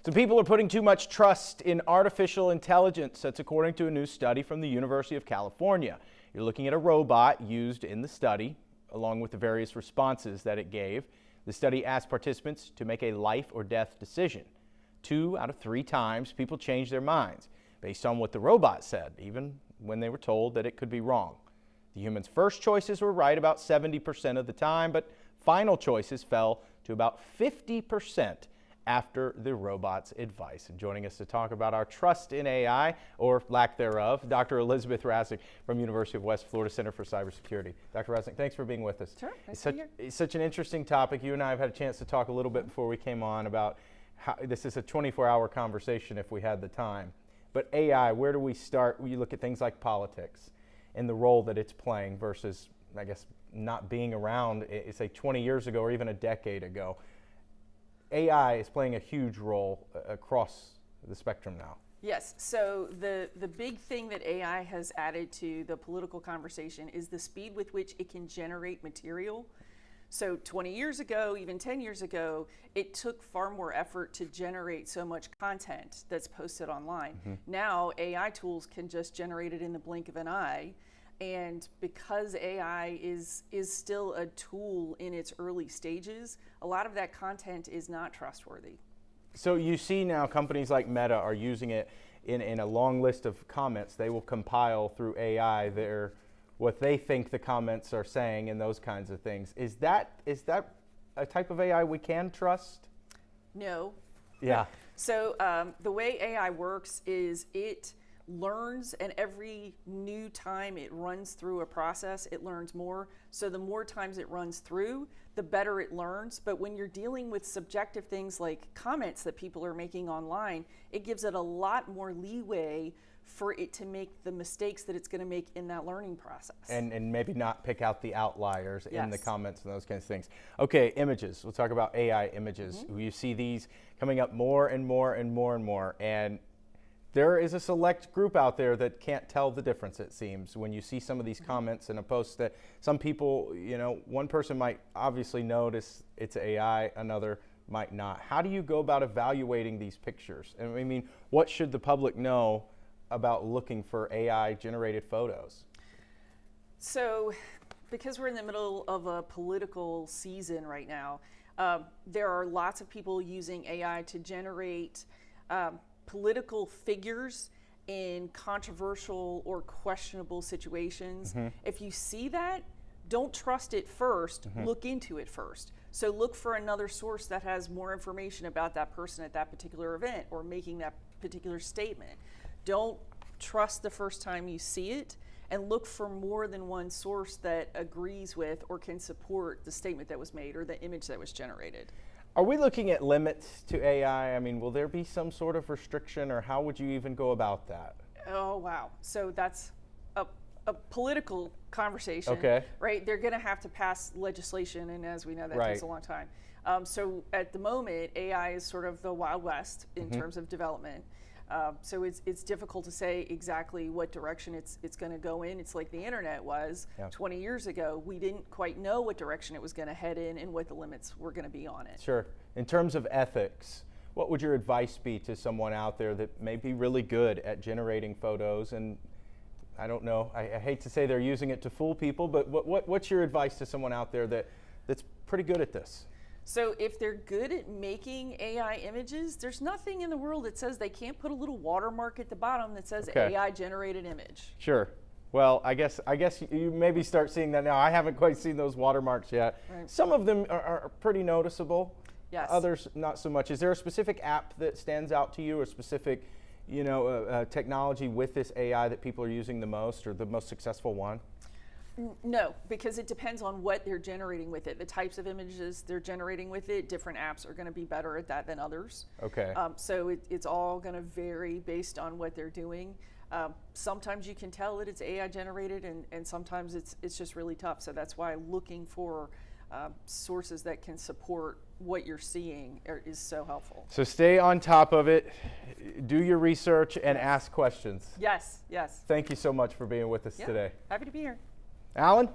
So people are putting too much trust in artificial intelligence. That's according to a new study from the University of California. You're looking at a robot used in the study, along with the various responses that it gave. The study asked participants to make a life or death decision. 2 out of 3 times, people changed their minds based on what the robot said, even when they were told that it could be wrong. The human's first choices were right about 70% of the time, but final choices fell to about 50% after the robot's advice. And joining us to talk about our trust in AI, or lack thereof, Dr. Elizabeth Rasnick from University of West Florida Center for Cybersecurity. Dr. Rasnick, thanks for being with us. Sure, nice to be here. It's such an interesting topic. You and I have had a chance to talk a little bit before we came on about how this is a 24-hour conversation if we had the time. But AI, where do we start? You look at things like politics and the role that it's playing versus, I guess, not being around, say, 20 years ago or even a decade ago. AI is playing a huge role across the spectrum now. Yes, so the big thing that AI has added to the political conversation is the speed with which it can generate material. So 20 years ago, even 10 years ago, it took far more effort to generate so much content that's posted online. Mm-hmm. Now AI tools can just generate it in the blink of an eye. And because AI is still a tool in its early stages, a lot of that content is not trustworthy. So you see now companies like Meta are using it in a long list of comments. They will compile through AI what they think the comments are saying and those kinds of things. Is that a type of AI we can trust? No. Yeah. So the way AI works is it learns, and every new time it runs through a process, it learns more. So the more times it runs through, the better it learns. But when you're dealing with subjective things like comments that people are making online, it gives it a lot more leeway for it to make the mistakes that it's going to make in that learning process. And maybe not pick out the outliers yes. in the comments and those kinds of things. Okay, images. We'll talk about AI images. Mm-hmm. You see these coming up more and more and more and more. And there is a select group out there that can't tell the difference, it seems, when you see some of these comments in a post that some people, one person might obviously notice it's AI, another might not. How do you go about evaluating these pictures? And I mean, what should the public know about looking for AI-generated photos? So, because we're in the middle of a political season right now, there are lots of people using AI to generate political figures in controversial or questionable situations. Mm-hmm. If you see that, don't trust it first, mm-hmm. look into it first. So look for another source that has more information about that person at that particular event or making that particular statement. Don't trust the first time you see it, and look for more than one source that agrees with or can support the statement that was made or the image that was generated. Are we looking at limits to AI? I mean, will there be some sort of restriction, or how would you even go about that? Oh, wow. So that's a political conversation, okay. Right? They're going to have to pass legislation, and as we know, that right. takes a long time. So at the moment, AI is sort of the Wild West in mm-hmm. terms of development. So it's difficult to say exactly what direction it's going to go in. It's like the internet was 20 years ago. We didn't quite know what direction it was going to head in and what the limits were going to be on it. Sure. In terms of ethics, what would your advice be to someone out there that may be really good at generating photos? And I don't know, I hate to say they're using it to fool people, but what's your advice to someone out there that's pretty good at this? So if they're good at making AI images, there's nothing in the world that says they can't put a little watermark at the bottom that says AI generated image. Sure. Well, I guess you maybe start seeing that now. I haven't quite seen those watermarks yet. Right. Some of them are pretty noticeable. Yes. Others not so much. Is there a specific app that stands out to you, or specific, technology with this AI that people are using the most, or the most successful one? No, because it depends on what they're generating with it. The types of images they're generating with it, different apps are going to be better at that than others. Okay. So it's all going to vary based on what they're doing. Sometimes you can tell that it's AI generated, and sometimes it's just really tough. So that's why looking for sources that can support what you're seeing is so helpful. So stay on top of it, do your research, and ask questions. Yes, yes. Thank you so much for being with us today. Happy to be here. Alan?